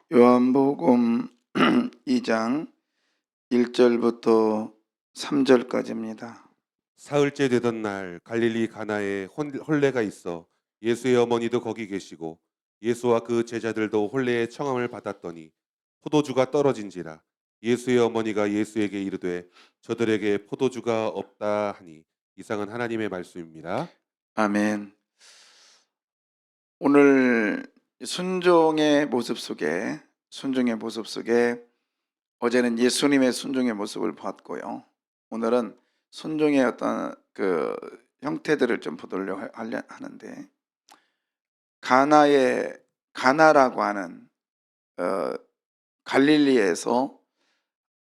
요한복음 2장 1절부터 3절까지입니다. 사흘째 되던 날 갈릴리 가나에 혼례가 있어 예수의 어머니도 거기 계시고 예수와 그 제자들도 혼례의 청함을 받았더니 포도주가 떨어진지라. 예수의 어머니가 예수에게 이르되 저들에게 포도주가 없다 하니. 이상은 하나님의 말씀입니다. 아멘. 오늘 순종의 모습 속에 어제는 예수님의 순종의 모습을 봤고요. 오늘은 순종의 어떤 그 형태들을 좀 보도록 하는데, 가나라고 하는 갈릴리에서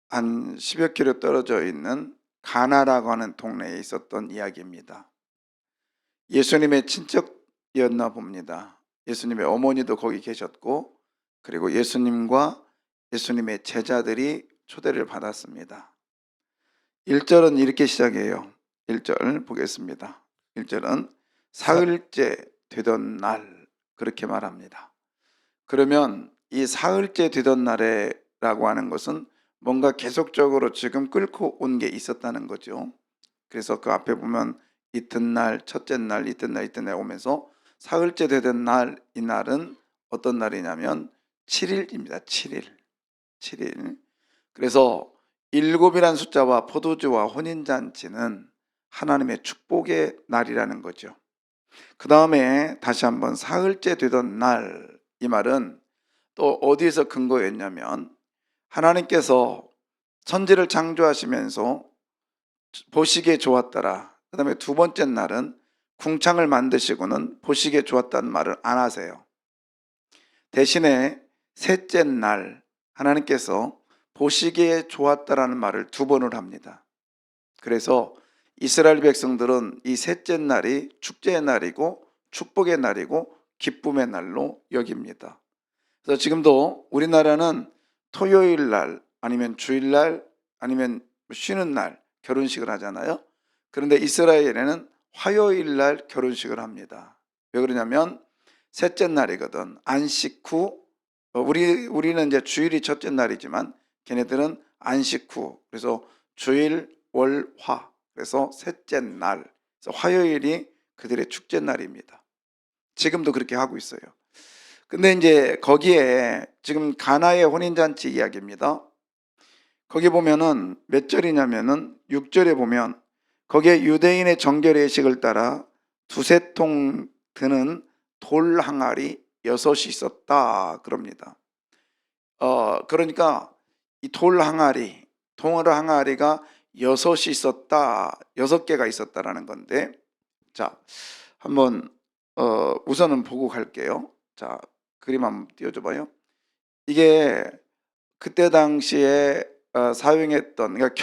한 10여 킬로 떨어져 있는 가나라고 하는 동네에 있었던 이야기입니다. 예수님의 친척이었나 봅니다. 예수님의 어머니도 거기 계셨고, 그리고 예수님과 예수님의 제자들이 초대를 받았습니다. 1절은 이렇게 시작해요. 1절 보겠습니다. 1절은 사흘째 되던 날, 그렇게 말합니다. 그러면 이 사흘째 되던 날에라고 하는 것은 뭔가 계속적으로 지금 끌고 온 게 있었다는 거죠. 그래서 그 앞에 보면 이튿날, 첫째 날, 이튿날 오면서 사흘째 되던 날, 이 날은 어떤 날이냐면 7일입니다. 7일. 그래서 7이란 숫자와 포도주와 혼인잔치는 하나님의 축복의 날이라는 거죠. 그 다음에 다시 한번 사흘째 되던 날, 이 말은 또 어디에서 근거했냐면 하나님께서 천지를 창조하시면서 보시기에 좋았더라. 그 다음에 두 번째 날은 궁창을 만드시고는 보시기에 좋았다는 말을 안 하세요. 대신에 셋째 날 하나님께서 보시기에 좋았다라는 말을 두 번을 합니다. 그래서 이스라엘 백성들은 이 셋째 날이 축제의 날이고 축복의 날이고 기쁨의 날로 여깁니다. 그래서 지금도 우리나라는 토요일 날 아니면 주일 날 아니면 쉬는 날 결혼식을 하잖아요. 그런데 이스라엘에는 화요일 날 결혼식을 합니다. 왜 그러냐면 셋째 날이거든. 안식 후, 우리는 이제 주일이 첫째 날이지만 걔네들은 안식 후, 그래서 주일, 월, 화, 그래서 셋째 날, 그래서 화요일이 그들의 축제 날입니다. 지금도 그렇게 하고 있어요. 근데 이제 거기에 지금 가나의 혼인잔치 이야기입니다. 거기 보면은 몇 절이냐면은 6절에 보면 거기에 유대인의 정결 예식을 따라 두세 통 드는 돌 항아리 6이 있었다 그럽니다. 그러니까 이 돌 항아리가 6이 있었다, 6개가 있었다라는 건데, 자, 한번 우선은 보고 갈게요. 자, 그림 한번 띄워줘 봐요. 이게 그때 당시에 사용했던, 그러니까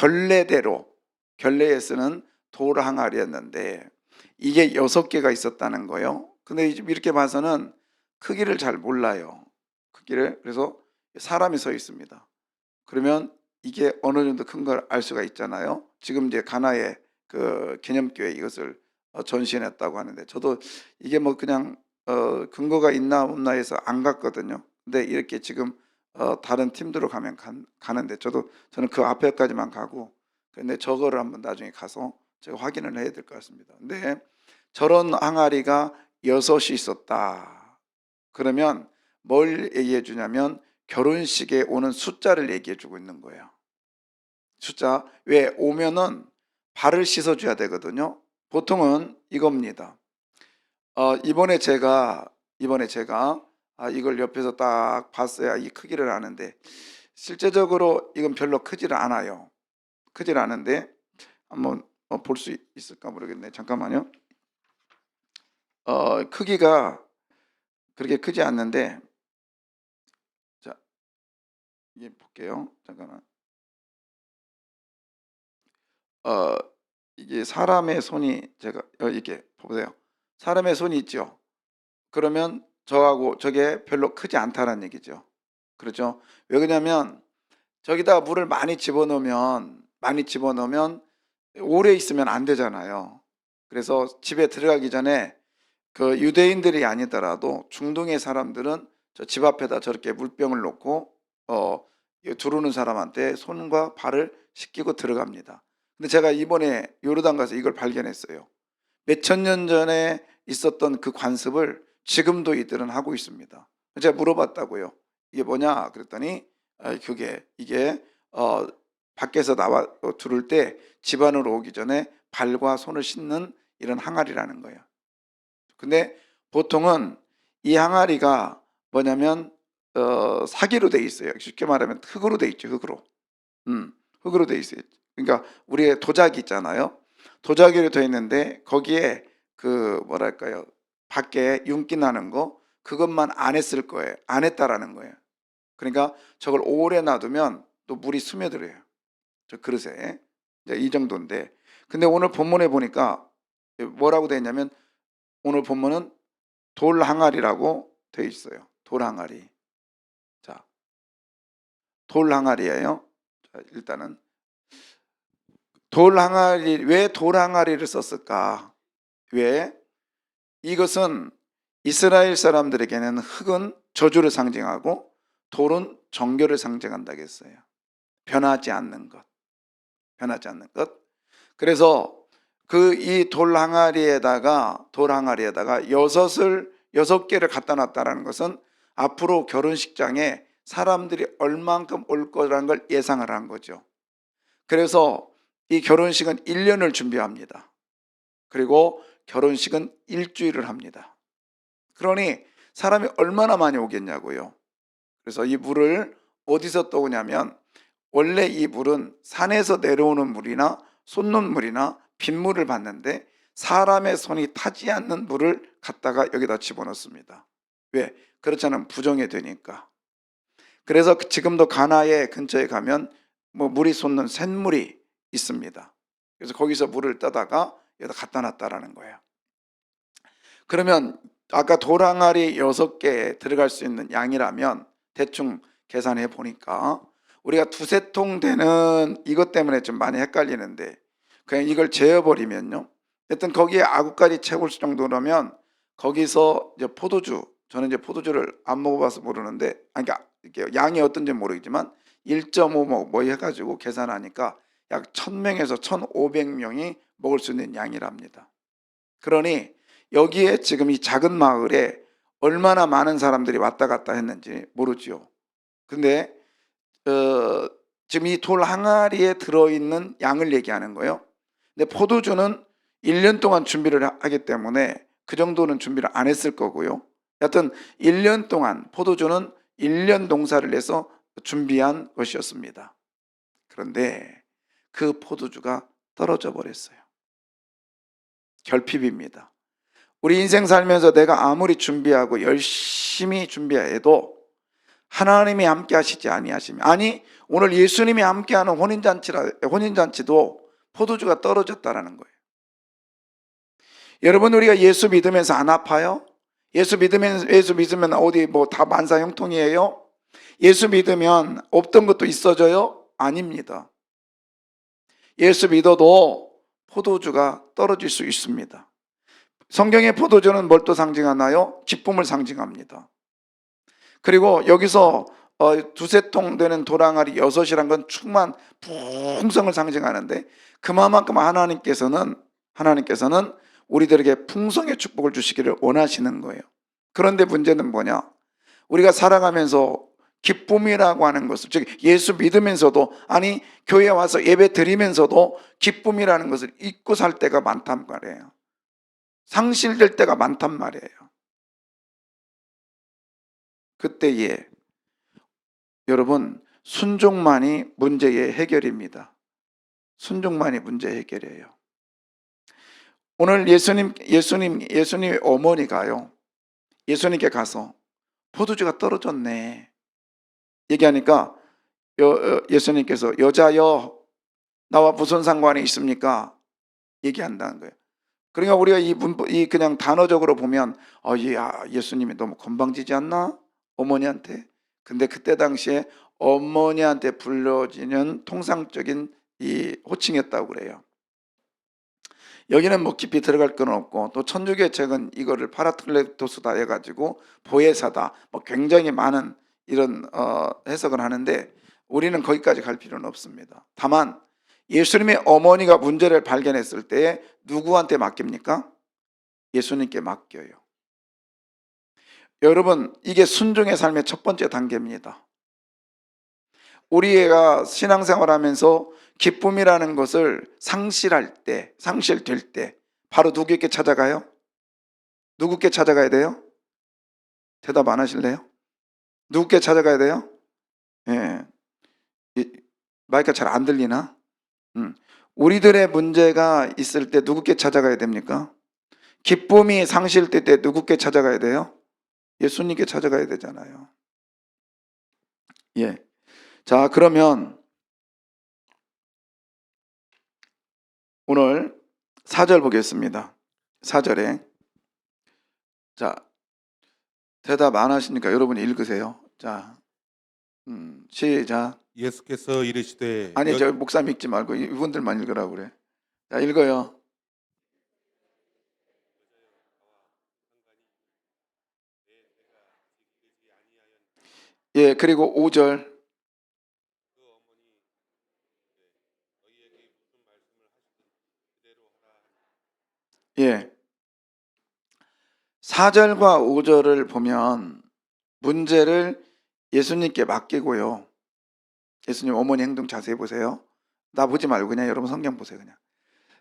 결례에 쓰는 돌 항아리였는데 이게 6개가 있었다는 거예요. 근데 이렇게 봐서는 크기를 잘 몰라요. 그래서 사람이 서 있습니다. 그러면 이게 어느 정도 큰 걸 알 수가 있잖아요. 지금 이제 가나의 그 기념교회 이것을 전시해냈다고 하는데, 저도 이게 뭐 그냥 근거가 있나 없나 해서 안 갔거든요. 근데 이렇게 지금 다른 팀들로 가는데 저는 그 앞에까지만 가고, 근데 저거를 한번 나중에 가서 제가 확인을 해야 될 것 같습니다. 근데 저런 항아리가 6이 있었다. 그러면 뭘 얘기해 주냐면 결혼식에 오는 숫자를 얘기해 주고 있는 거예요. 숫자. 왜? 오면은 발을 씻어 줘야 되거든요. 보통은 이겁니다. 이번에 제가 이걸 옆에서 딱 봤어야 이 크기를 아는데, 실제적으로 이건 별로 크지를 않아요. 크질 않은데 한번 볼 수 있을까 모르겠네. 잠깐만요. 크기가 그렇게 크지 않는데, 자, 이게 볼게요. 잠깐만. 이게 사람의 손이, 제가 이게 보세요. 사람의 손이 있죠. 그러면 저하고 저게 별로 크지 않다는 얘기죠. 그렇죠? 왜 그러냐면 저기다 물을 많이 집어넣으면 오래 있으면 안 되잖아요. 그래서 집에 들어가기 전에 그 유대인들이 아니더라도 중동의 사람들은 저 집 앞에다 저렇게 물병을 놓고 이 들어오는 사람한테 손과 발을 씻기고 들어갑니다. 근데 제가 이번에 요르단 가서 이걸 발견했어요. 몇천 년 전에 있었던 그 관습을 지금도 이들은 하고 있습니다. 제가 물어봤다고요. 이게 뭐냐 그랬더니 이게 밖에서 나와 들어올 때 집 안으로 오기 전에 발과 손을 씻는 이런 항아리라는 거예요. 근데 보통은 이 항아리가 뭐냐면 사기로 돼 있어요. 쉽게 말하면 흙으로 돼 있죠. 흙으로 돼 있어요. 그러니까 우리의 도자기 있잖아요. 도자기로 돼 있는데 거기에 그 뭐랄까요, 밖에 윤기 나는 거 그것만 안 했을 거예요. 안 했다라는 거예요. 그러니까 저걸 오래 놔두면 또 물이 스며들어요. 저 그릇에. 이제 이 정도인데, 근데 오늘 본문에 보니까 뭐라고 되어 있냐면, 오늘 본문은 돌 항아리라고 되어 있어요. 돌 항아리. 자, 돌 항아리예요. 자, 일단은 돌 항아리, 왜 돌 항아리를 썼을까? 왜? 이것은 이스라엘 사람들에게는 흙은 저주를 상징하고 돌은 정결을 상징한다고 했어요. 변하지 않는 것. 변하지 않는 것. 그래서 그 이 돌 항아리에다가 여섯 개를 갖다 놨다라는 것은 앞으로 결혼식장에 사람들이 얼만큼 올 거라는 걸 예상을 한 거죠. 그래서 이 결혼식은 1년을 준비합니다. 그리고 결혼식은 일주일을 합니다. 그러니 사람이 얼마나 많이 오겠냐고요. 그래서 이 물을 어디서 떠오냐면, 원래 이 물은 산에서 내려오는 물이나 솟는 물이나 빗물을 받는데 사람의 손이 타지 않는 물을 갖다가 여기다 집어넣습니다. 왜? 그렇지 않으면 부정이 되니까. 그래서 지금도 가나에 근처에 가면 물이 솟는 샘물이 있습니다. 그래서 거기서 물을 떠다가 여기다 갖다 놨다라는 거예요. 그러면 아까 돌항아리 6개에 들어갈 수 있는 양이라면 대충 계산해 보니까 우리가 두세 통 되는, 이것 때문에 좀 많이 헷갈리는데, 그냥 이걸 재어버리면요, 하여튼 거기에 아구까지 채울 정도라면 거기서 이제 포도주, 저는 이제 포도주를 안 먹어봐서 모르는데, 그러니까 이게 양이 어떤지 모르겠지만 1.5 뭐 해가지고 계산하니까 약 1000명에서 1500명이 먹을 수 있는 양이랍니다. 그러니 여기에 지금 이 작은 마을에 얼마나 많은 사람들이 왔다 갔다 했는지 모르지요. 근데 지금 이 돌 항아리에 들어있는 양을 얘기하는 거예요. 근데 포도주는 1년 동안 준비를 하기 때문에 그 정도는 준비를 안 했을 거고요. 여하튼 1년 동안 포도주는 1년 농사를 해서 준비한 것이었습니다. 그런데 그 포도주가 떨어져 버렸어요. 결핍입니다. 우리 인생 살면서 내가 아무리 준비하고 열심히 준비해도 하나님이 함께 하시지 아니하시면, 아니 오늘 예수님이 함께하는 혼인잔치도 포도주가 떨어졌다라는 거예요. 여러분, 우리가 예수 믿으면서 안 아파요? 예수 믿으면 어디 뭐 다 만사형통이에요? 예수 믿으면 없던 것도 있어져요? 아닙니다. 예수 믿어도 포도주가 떨어질 수 있습니다. 성경의 포도주는 뭘 또 상징하나요? 기쁨을 상징합니다. 그리고 여기서 두세 통 되는 돌항아리 6이란 건 충만 풍성을 상징하는데, 그만큼 하나님께서는 우리들에게 풍성의 축복을 주시기를 원하시는 거예요. 그런데 문제는 뭐냐? 우리가 살아가면서 기쁨이라고 하는 것을, 즉 예수 믿으면서도, 아니 교회 와서 예배 드리면서도 기쁨이라는 것을 잊고 살 때가 많단 말이에요. 상실될 때가 많단 말이에요. 그때에 여러분, 순종만이 문제의 해결입니다. 순종만이 문제 해결이에요. 오늘 예수님의 어머니가요, 예수님께 가서 포도주가 떨어졌네 얘기하니까 예수님께서 여자여 나와 무슨 상관이 있습니까? 얘기한다는 거예요. 그러니까 우리가 이 그냥 단어적으로 보면 예수님이 너무 건방지지 않나? 어머니한테. 근데 그때 당시에 어머니한테 불러지는 통상적인 이 호칭이었다고 그래요. 여기는 뭐 깊이 들어갈 건 없고, 또 천주교 책은 이거를 파라클레토스다 해가지고 보혜사다, 뭐 굉장히 많은 이런 해석을 하는데 우리는 거기까지 갈 필요는 없습니다. 다만 예수님의 어머니가 문제를 발견했을 때 누구한테 맡깁니까? 예수님께 맡겨요. 여러분, 이게 순종의 삶의 첫 번째 단계입니다. 우리가 신앙생활하면서 기쁨이라는 것을 상실할 때, 상실될 때 바로 누구께 찾아가요? 누구께 찾아가야 돼요? 대답 안 하실래요? 누구께 찾아가야 돼요? 예. 마이크가 잘 안 들리나? 우리들의 문제가 있을 때 누구께 찾아가야 됩니까? 기쁨이 상실될 때 누구께 찾아가야 돼요? 예수님께 찾아가야 되잖아요. 예. 자, 그러면 오늘 4절 보겠습니다. 4절에 자, 대답 안 하시니까 여러분이 읽으세요. 자, 시작. 예수께서 이르시되 아니, 저 목사님 읽지 말고 이분들만 읽으라고 그래. 자, 읽어요. 예, 그리고 5절. 예. 4절과 5절을 보면 문제를 예수님께 맡기고요. 예수님 어머니 행동 자세히 보세요. 나 보지 말고 그냥 여러분 성경 보세요. 그냥.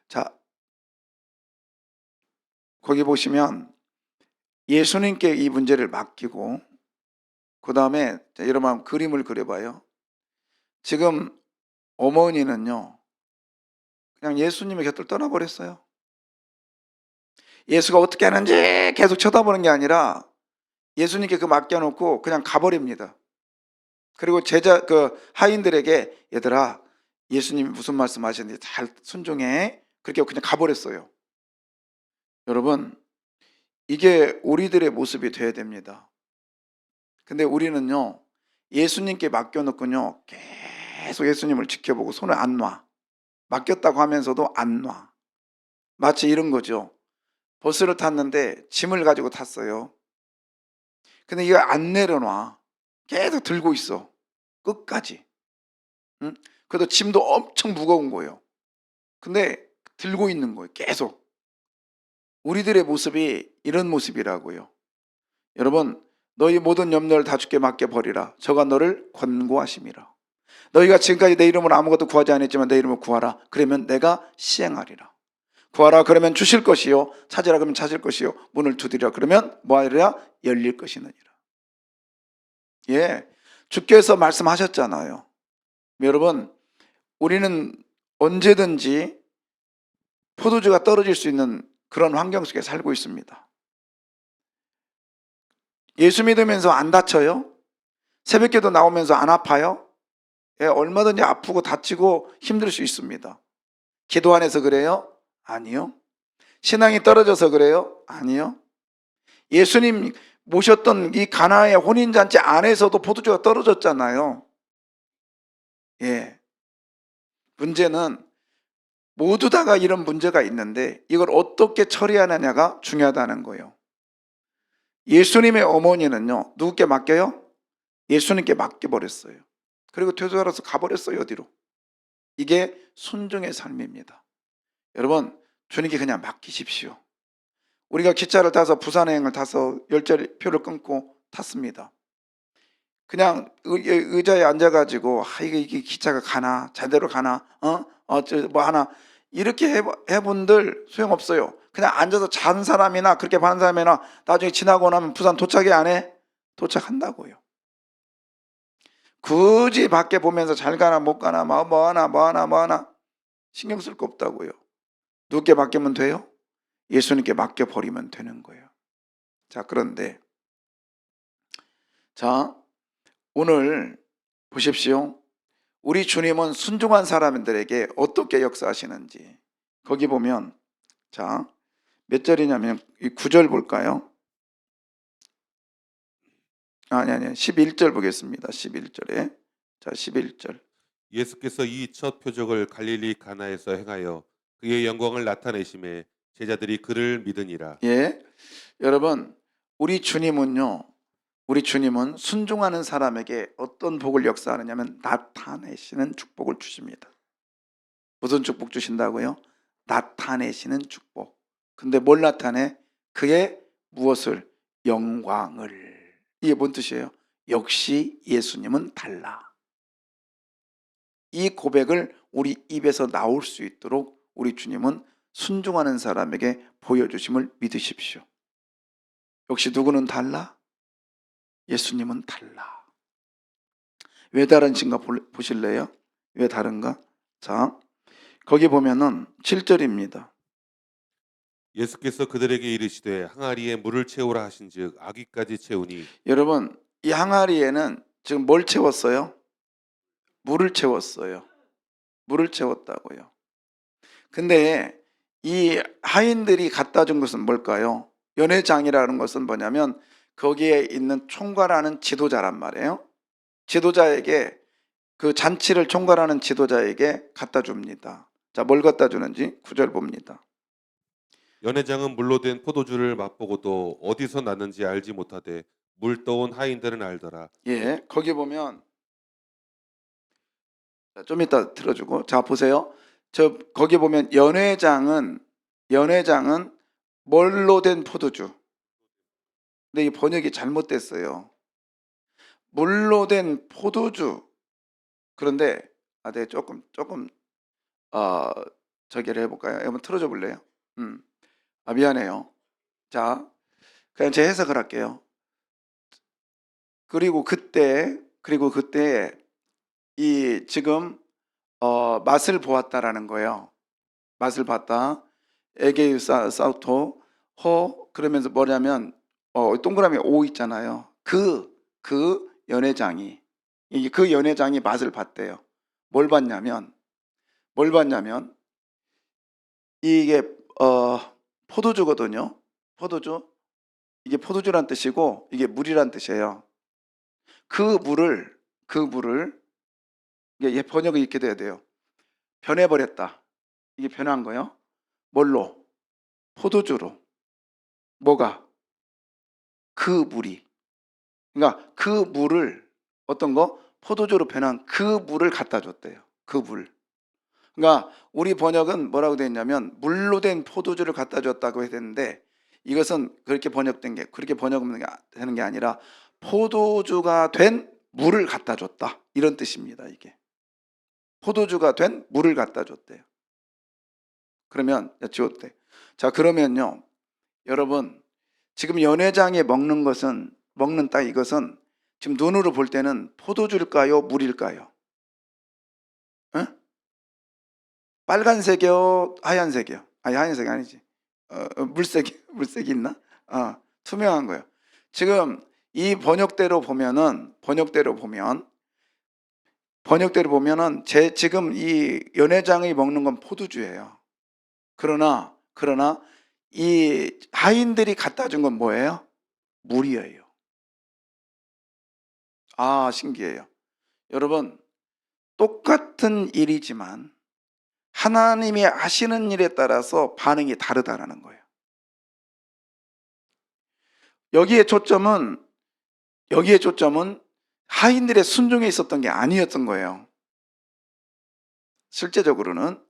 자, 거기 보시면 예수님께 이 문제를 맡기고 그 다음에 여러분 한번 그림을 그려봐요. 지금 어머니는요, 그냥 예수님의 곁을 떠나버렸어요. 예수가 어떻게 하는지 계속 쳐다보는 게 아니라 예수님께 그 맡겨놓고 그냥 가버립니다. 그리고 하인들에게 얘들아, 예수님이 무슨 말씀 하시는지 잘 순종해. 그렇게 그냥 가버렸어요. 여러분, 이게 우리들의 모습이 돼야 됩니다. 근데 우리는요, 예수님께 맡겨놓고요, 계속 예수님을 지켜보고 손을 안 놔. 맡겼다고 하면서도 안 놔. 마치 이런 거죠. 버스를 탔는데 짐을 가지고 탔어요. 근데 이거 안 내려놔. 계속 들고 있어. 끝까지. 응? 그래도 짐도 엄청 무거운 거예요. 근데 들고 있는 거예요. 계속. 우리들의 모습이 이런 모습이라고요. 여러분, 너희 모든 염려를 다 주께 맡겨버리라. 저가 너를 권고하심이라. 너희가 지금까지 내 이름으로 아무것도 구하지 않았지만 내 이름으로 구하라. 그러면 내가 시행하리라. 구하라 그러면 주실 것이요, 찾으라 그러면 찾을 것이요, 문을 두드리라 그러면 뭐하리라? 열릴 것이느니라. 예, 주께서 말씀하셨잖아요. 여러분, 우리는 언제든지 포도주가 떨어질 수 있는 그런 환경 속에 살고 있습니다. 예수 믿으면서 안 다쳐요? 새벽기도 나오면서 안 아파요? 예, 얼마든지 아프고 다치고 힘들 수 있습니다. 기도 안 해서 그래요? 아니요. 신앙이 떨어져서 그래요? 아니요. 예수님 모셨던 이 가나의 혼인잔치 안에서도 포도주가 떨어졌잖아요. 예. 문제는 모두 다가 이런 문제가 있는데 이걸 어떻게 처리하느냐가 중요하다는 거예요. 예수님의 어머니는요, 누구께 맡겨요? 예수님께 맡겨버렸어요. 그리고 퇴소하러서 가버렸어요. 어디로? 이게 순종의 삶입니다. 여러분, 주님께 그냥 맡기십시오. 우리가 기차를 타서 부산행을 타서 열차표를 끊고 탔습니다. 그냥 의자에 앉아가지고 이게 기차가 가나 제대로 가나 뭐 하나 이렇게 해본들 소용없어요. 그냥 앉아서 잔 사람이나 그렇게 반 사람이나 나중에 지나고 나면 부산 도착이 안 해? 도착한다고요. 굳이 밖에 보면서 잘 가나 못 가나 뭐 하나 신경 쓸 거 없다고요. 누구께 맡기면 돼요? 예수님께 맡겨버리면 되는 거예요. 자, 그런데 자, 오늘 보십시오. 우리 주님은 순종한 사람들에게 어떻게 역사하시는지 거기 보면 자, 몇 절이냐면 9절 볼까요? 아니 11절 보겠습니다. 11절에 자, 11절. 예수께서 이 첫 표적을 갈릴리 가나에서 행하여 그의 영광을 나타내심에 제자들이 그를 믿으니라. 예, 여러분, 우리 주님은요, 우리 주님은 순종하는 사람에게 어떤 복을 역사하느냐면 나타내시는 축복을 주십니다. 무슨 축복 주신다고요? 나타내시는 축복. 근데 뭘 나타내? 그의 무엇을? 영광을. 이게 뭔 뜻이에요? 역시 예수님은 달라. 이 고백을 우리 입에서 나올 수 있도록 우리 주님은 순종하는 사람에게 보여주심을 믿으십시오. 역시 누구는 달라? 예수님은 달라. 왜 다른신가 보실래요? 왜 다른가? 자, 거기 보면은 7절입니다. 예수께서 그들에게 이르시되 항아리에 물을 채우라 하신즉 아기까지 채우니 여러분, 이 항아리에는 지금 뭘 채웠어요? 물을 채웠어요. 물을 채웠다고요. 근데 이 하인들이 갖다 준 것은 뭘까요? 연회장이라는 것은 뭐냐면 거기에 있는 총괄하는 지도자란 말이에요. 지도자에게, 그 잔치를 총괄하는 지도자에게 갖다 줍니다. 자, 뭘 갖다 주는지 9절 봅니다. 연회장은 물로 된 포도주를 맛보고도 어디서 났는지 알지 못하되 물 떠온 하인들은 알더라. 예, 거기 보면, 좀 이따 들어주고, 자 보세요. 거기 보면 연회장은 뭘로 된 포도주. 근데 이 번역이 잘못됐어요. 물로 된 포도주. 그런데 네, 조금 저기를 해볼까요? 한번 틀어줘 볼래요? 미안해요. 자, 그냥 제 해석을 할게요. 그리고 그때 이 지금 맛을 보았다라는 거예요. 맛을 봤다. 에게유 사우토 호, 그러면서 뭐냐면 동그라미 오 있잖아요. 그 연회장이, 그 연회장이 맛을 봤대요. 뭘 봤냐면 이게 포도주거든요. 포도주. 이게 포도주란 뜻이고 이게 물이란 뜻이에요. 그 물을 이게 번역이 이렇게 돼야 돼요. 변해버렸다. 이게 변한 거예요. 뭘로? 포도주로. 뭐가? 그 물이. 그러니까 그 물을, 어떤 거? 포도주로 변한 그 물을 갖다 줬대요. 그 물. 그러니까 우리 번역은 뭐라고 되어 있냐면 물로 된 포도주를 갖다 줬다고 해야 되는데, 이것은 그렇게 번역되는 게 아니라 포도주가 된 물을 갖다 줬다, 이런 뜻입니다. 이게 포도주가 된 물을 갖다 줬대요. 그러면 지웠대. 자, 그러면요, 여러분, 지금 연회장에 먹는 이것은 지금 눈으로 볼 때는 포도주일까요? 물일까요? 에? 빨간색이요? 하얀색이요? 아니, 하얀색이 아니지. 물색이 있나? 투명한 거예요. 지금 이 번역대로 보면은 지금 이 연회장이 먹는 건 포도주예요. 그러나 이 하인들이 갖다 준 건 뭐예요? 물이에요. 신기해요. 여러분, 똑같은 일이지만 하나님이 하시는 일에 따라서 반응이 다르다라는 거예요. 여기에 초점은 하인들의 순종에 있었던 게 아니었던 거예요. 실제적으로는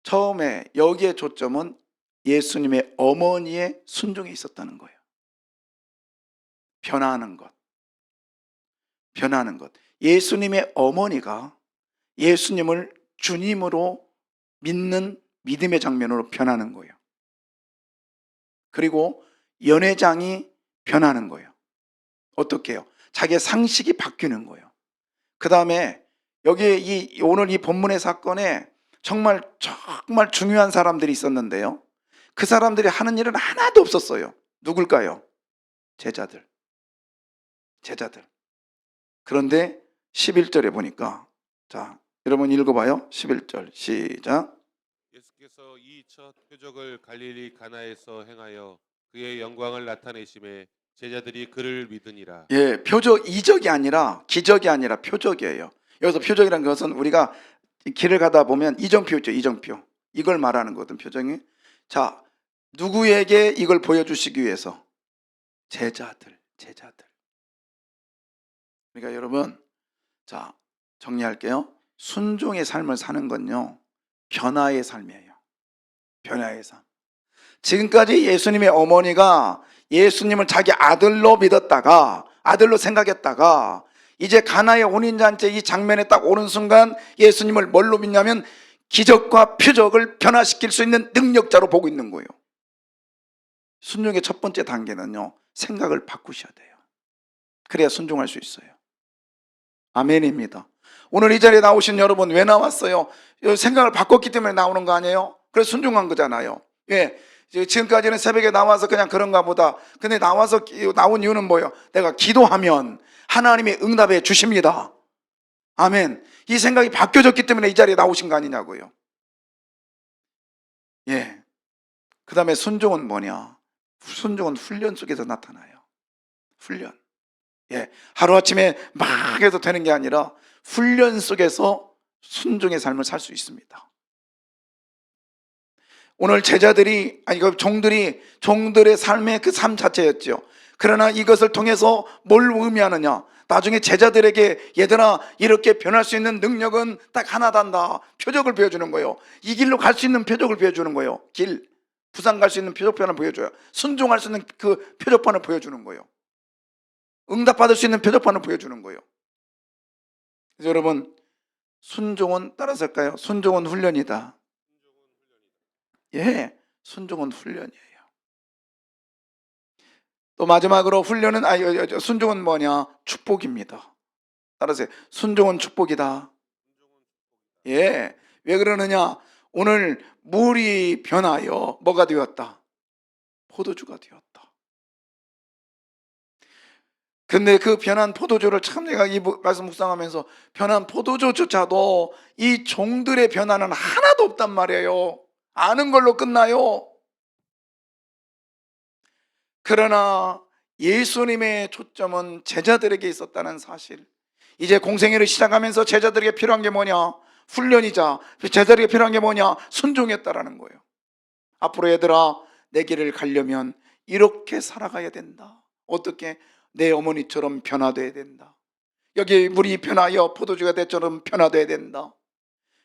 처음에 여기에 초점은 예수님의 어머니의 순종에 있었다는 거예요. 변하는 것. 예수님의 어머니가 예수님을 주님으로 믿는 믿음의 장면으로 변하는 거예요. 그리고 연회장이 변하는 거예요. 어떻게 해요? 자기의 상식이 바뀌는 거예요. 그 다음에 여기에 오늘 이 본문의 사건에 정말 중요한 사람들이 있었는데요. 그 사람들이 하는 일은 하나도 없었어요. 누굴까요? 제자들. 그런데 11절에 보니까, 자, 여러분 읽어봐요. 11절 시작. 예수께서 이 첫 표적을 갈릴리 가나에서 행하여 그의 영광을 나타내심에 제자들이 그를 믿으니라. 예, 이적이 아니라 기적이 아니라 표적이에요. 여기서 표적이라는 것은 우리가 길을 가다 보면 이정표 있죠. 이정표. 이걸 말하는 거거든, 표정이. 자, 누구에게 이걸 보여주시기 위해서? 제자들. 그러니까 여러분, 자, 정리할게요. 순종의 삶을 사는 건요, 변화의 삶이에요. 변화의 삶. 지금까지 예수님의 어머니가 예수님을 자기 아들로 믿었다가, 아들로 생각했다가, 이제 가나의 혼인잔치 이 장면에 딱 오는 순간 예수님을 뭘로 믿냐면 기적과 표적을 변화시킬 수 있는 능력자로 보고 있는 거예요. 순종의 첫 번째 단계는요, 생각을 바꾸셔야 돼요. 그래야 순종할 수 있어요. 아멘입니다. 오늘 이 자리에 나오신 여러분 왜 나왔어요? 생각을 바꿨기 때문에 나오는 거 아니에요? 그래서 순종한 거잖아요. 예, 지금까지는 새벽에 나와서 그냥 그런가 보다. 근데 나온 이유는 뭐예요? 내가 기도하면 하나님이 응답해 주십니다. 아멘. 이 생각이 바뀌어졌기 때문에 이 자리에 나오신 거 아니냐고요. 예. 그 다음에 순종은 뭐냐? 순종은 훈련 속에서 나타나요. 훈련. 예. 하루아침에 막 해도 되는 게 아니라 훈련 속에서 순종의 삶을 살 수 있습니다. 오늘 제자들이, 종들의 삶의 그 삶 자체였죠. 그러나 이것을 통해서 뭘 의미하느냐? 나중에 제자들에게 얘들아, 이렇게 변할 수 있는 능력은 딱 하나단다. 표적을 보여주는 거예요. 이 길로 갈 수 있는 표적을 보여주는 거예요. 부산 갈 수 있는 표적판을 보여줘요. 순종할 수 있는 그 표적판을 보여주는 거예요. 응답받을 수 있는 표적판을 보여주는 거예요. 그래서 여러분, 순종은 따라서 할까요? 순종은 훈련이다. 예, 순종은 훈련이에요. 또 마지막으로 순종은 뭐냐? 축복입니다. 따라서 순종은 축복이다. 예, 왜 그러느냐? 오늘 물이 변하여 뭐가 되었다? 포도주가 되었다. 근데 그 변한 포도주를 참 내가 이 말씀 묵상하면서 변한 포도주조차도 이 종들의 변화는 하나도 없단 말이에요. 아는 걸로 끝나요. 그러나 예수님의 초점은 제자들에게 있었다는 사실. 이제 공생애를 시작하면서 제자들에게 필요한 게 뭐냐? 훈련이자 제자들에게 필요한 게 뭐냐? 순종했다라는 거예요. 앞으로 얘들아, 내 길을 가려면 이렇게 살아가야 된다. 어떻게? 내 어머니처럼 변화돼야 된다. 여기 물이 변하여 포도주가 대처럼 변화돼야 된다.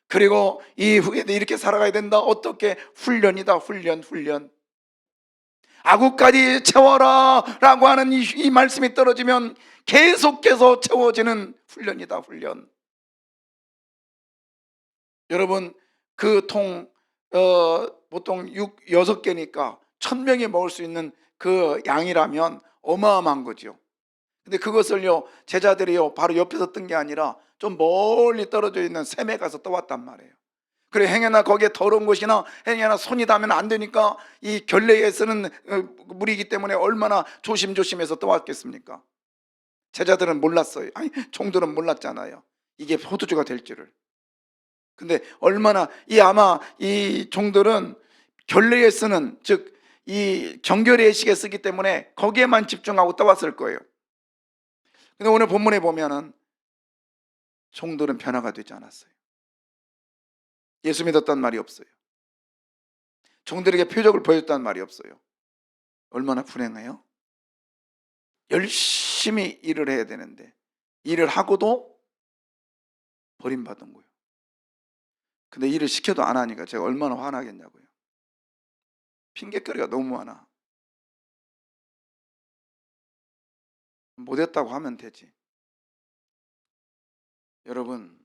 그리고 이후에 이렇게 살아가야 된다. 어떻게? 훈련이다. 훈련. 아구까지 채워라 라고 하는 이 말씀이 떨어지면 계속해서 채워지는 훈련이다. 훈련. 여러분, 그 보통 6개니까 1000명이 먹을 수 있는 그 양이라면 어마어마한 거죠. 근데 그것을요, 제자들이요, 바로 옆에서 뜬 게 아니라 좀 멀리 떨어져 있는 샘에 가서 떠왔단 말이에요. 그래, 행여나 거기에 더러운 곳이나 행여나 손이 닿으면 안 되니까 이 결례에 쓰는 물이기 때문에 얼마나 조심조심해서 떠왔겠습니까? 제자들은 몰랐어요. 아니, 종들은 몰랐잖아요. 이게 포도주가 될 줄을. 근데 얼마나 아마 이 종들은 결례에 쓰는, 즉 이 정결의 예식에 쓰기 때문에 거기에만 집중하고 떠왔을 거예요. 근데 오늘 본문에 보면은 종들은 변화가 되지 않았어요. 예수 믿었다는 말이 없어요. 종들에게 표적을 보여줬다는 말이 없어요. 얼마나 불행해요? 열심히 일을 해야 되는데 일을 하고도 버림받은 거예요. 근데 일을 시켜도 안 하니까 제가 얼마나 화나겠냐고요. 핑계거리가 너무 많아. 못했다고 하면 되지. 여러분,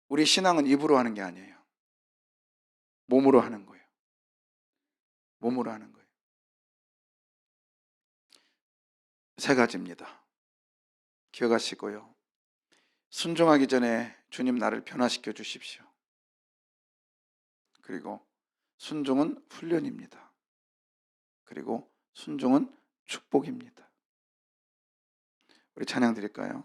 우리 신앙은 입으로 하는 게 아니에요. 몸으로 하는 거예요. 몸으로 하는 거예요. 세 가지입니다. 기억하시고요. 순종하기 전에 주님 나를 변화시켜 주십시오. 그리고 순종은 훈련입니다. 그리고 순종은 축복입니다. 우리 찬양 드릴까요?